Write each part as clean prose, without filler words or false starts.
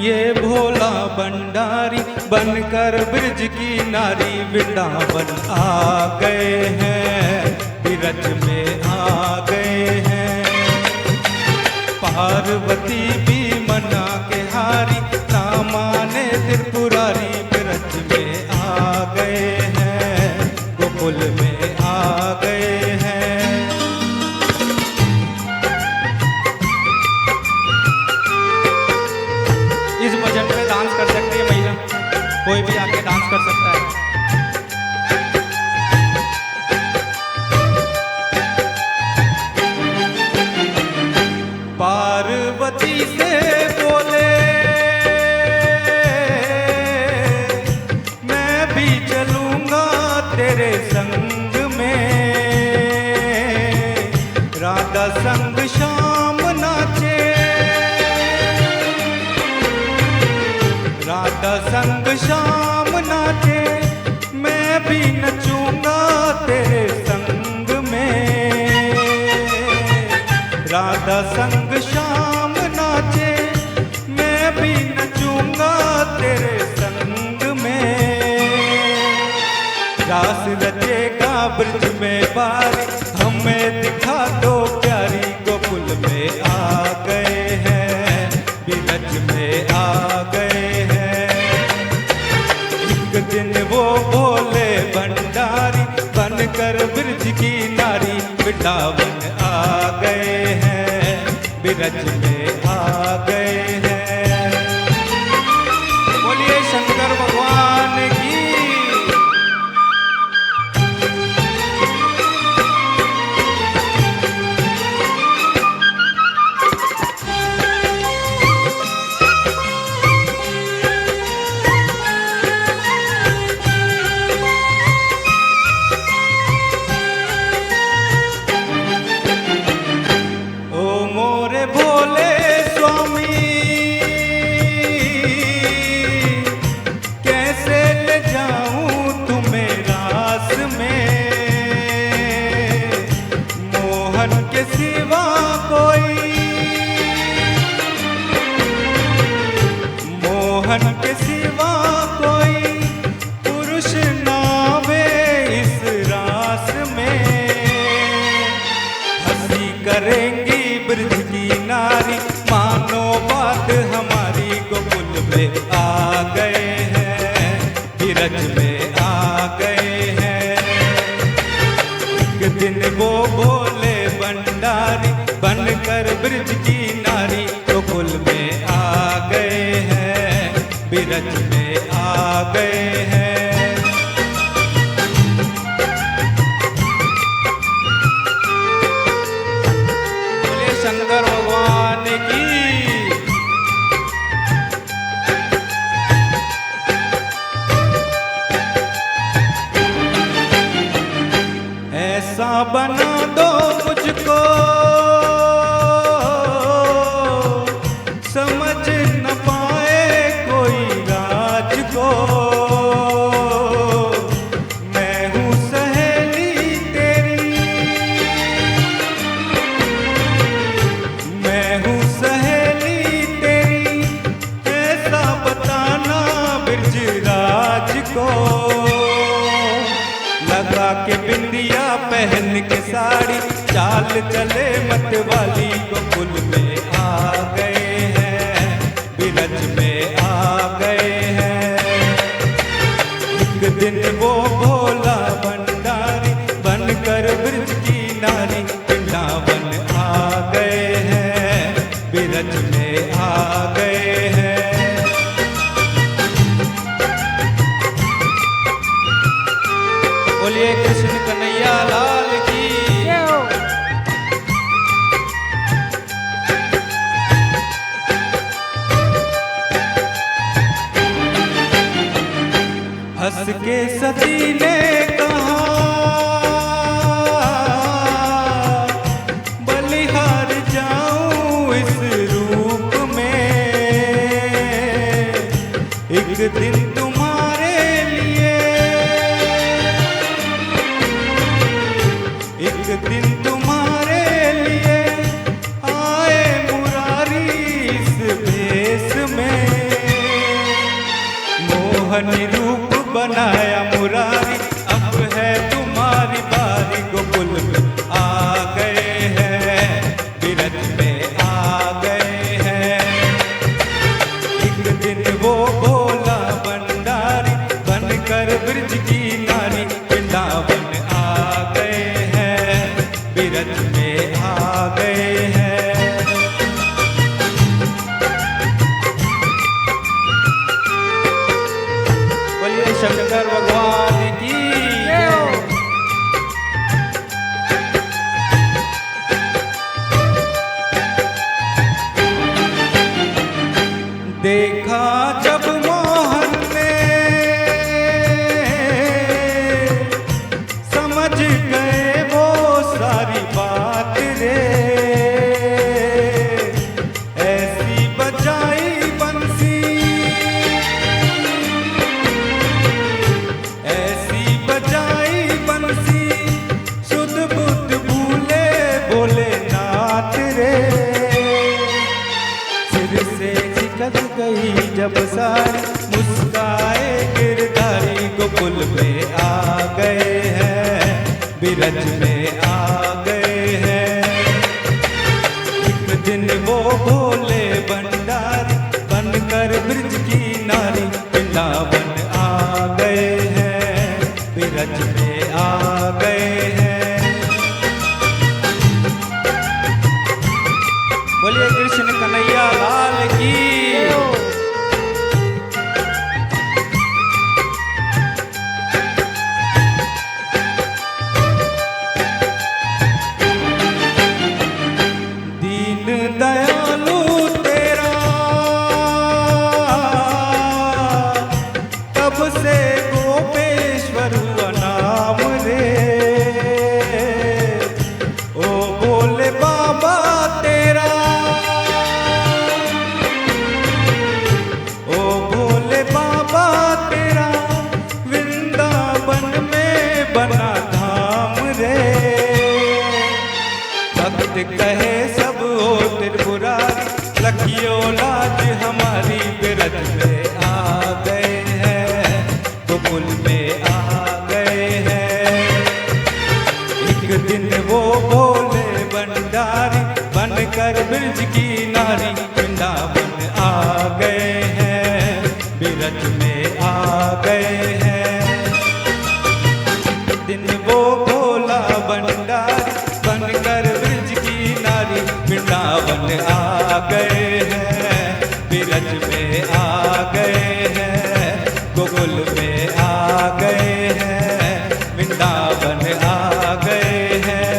ये भोला भंडारी बनकर ब्रज की नारी वृंदावन आ गए हैं, ब्रज में आ गए हैं। पार्वती भी मना के हारी, ना माने त्रिपुरारी, ब्रज में आ गए हैं, गोकुल में आ गए हैं। इस भजन पे डांस कर सकती है महिला, कोई भी आके डांस कर सकता है। पार्वती से बोले मैं भी चलूंगा तेरे संग में, राधा संग श्याम नाचे, राधा संग श्याम नाचे, मैं भी नचूंगा तेरे संग में, राधा संग श्याम नाचे, मैं भी नचूंगा तेरे संग में। रास रचेगा ब्रज में बारी, हमें दिखा दो प्यारी, गोकुल में आ गए हैं, ब्रज में आ गए हैं। एक दिन वो भोले भंडारी बनकर ब्रज की नारी वृंदावन आ गए हैं, ब्रज में आ गए हैं। बोलिए शंकर भगवान की। मोहन के सिवा कोई पुरुष नावे इस रास में, हंसी करेंगी ब्रज की नारी, मानो बात हमारी, गोकुल में आ गए हैं, ब्रज में आ गए हैं। एक दिन वो भोले भंडारी बनकर ब्रज की नारी, गोकुल में आ गए हैं, ब्रज में आ गए हैं। बोले शंकर भगवान की। ऐसा बना दो मुझको समझ न पाए कोई राज को, मैं हूँ सहेली तेरी, मैं हूँ सहेली तेरी, ऐसा बताना ब्रजराज को। लगा के बिंदिया पहन के साड़ी, चाल चले मत वाली, गोकुल में आ गए हैं, ब्रज में आ गए हैं। एक दिन वो भोला भंडारी बनकर ब्रज की नारी, वृंदावन आ गए हैं, ब्रज में आ गए हैं। बोलिए कृष्ण कन्हैया लाल की। हंस के सती ने कहा बलिहार जाऊं इस रूप में, एक दिन तुम्हारे लिए, एक दिन तुम्हारे लिए आए मुरारी इस भेष में। मोहनी रूप बनाया मुरारी, अब है तुम्हारी बारी, गोकुल में आ गए हैं, बिरज में आ गए हैं। एक दिन वो भोला भंडारी बनकर ब्रज की नारी, वृंदावन आ गए हैं, बिरज में आ गए हैं। बोलिए शंकर भगवान की जय। देखा जब मोहन ने समझ गए वो सारी बात रे, ऐसी बजाई बंसी, ऐसी बजाई बंसी, शुद्ध बुद्ध भूले बोले नाथ रे। सिर से निकल गई जब सारी मुस्काए गिरधारी, गोकुल में आ गए हैं, बिरज में आ गए हैं। एक दिन वो भोले भंडारी बनकर ब्रज की नारी, वृंदावन आ गए हैं, बिरज में आ गए हैं। बोलिए कृष्ण कन्हैया लाल की। दीन दयालु तेरा तब से गोपेश्वर हुआ नाम रे, ओ बोले बाबा तेरा, ओ बोले बाबा तेरा, वृंदावन में बना धाम रे। भक्त कहे सब हो त्रिपुरारी, लखियो लाज हमारी, बिरज में आ गए हैं, गोकुल में आ गए हैं। एक दिन वो भोले भंडारी बनकर ब्रज की नारी, वृंदावन आ गए हैं, बिरज में आ गए हैं। एक दिन वो भोला भंडारी बनकर ब्रज की नारी, वृंदावन आ गए हैं, बिरज में आ गए हैं, गोकुल में आ गए हैं, वृंदावन आ गए हैं।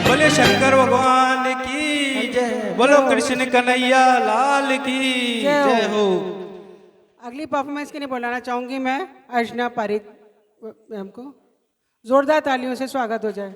बोले शंकर भगवान की जय, बोलो कृष्ण कन्हैया लाल की जय हो। अगली परफॉर्मेंस के लिए बुलाना चाहूंगी मैं अर्चना पारिक मैम को। जोरदार तालियों से स्वागत हो जाए।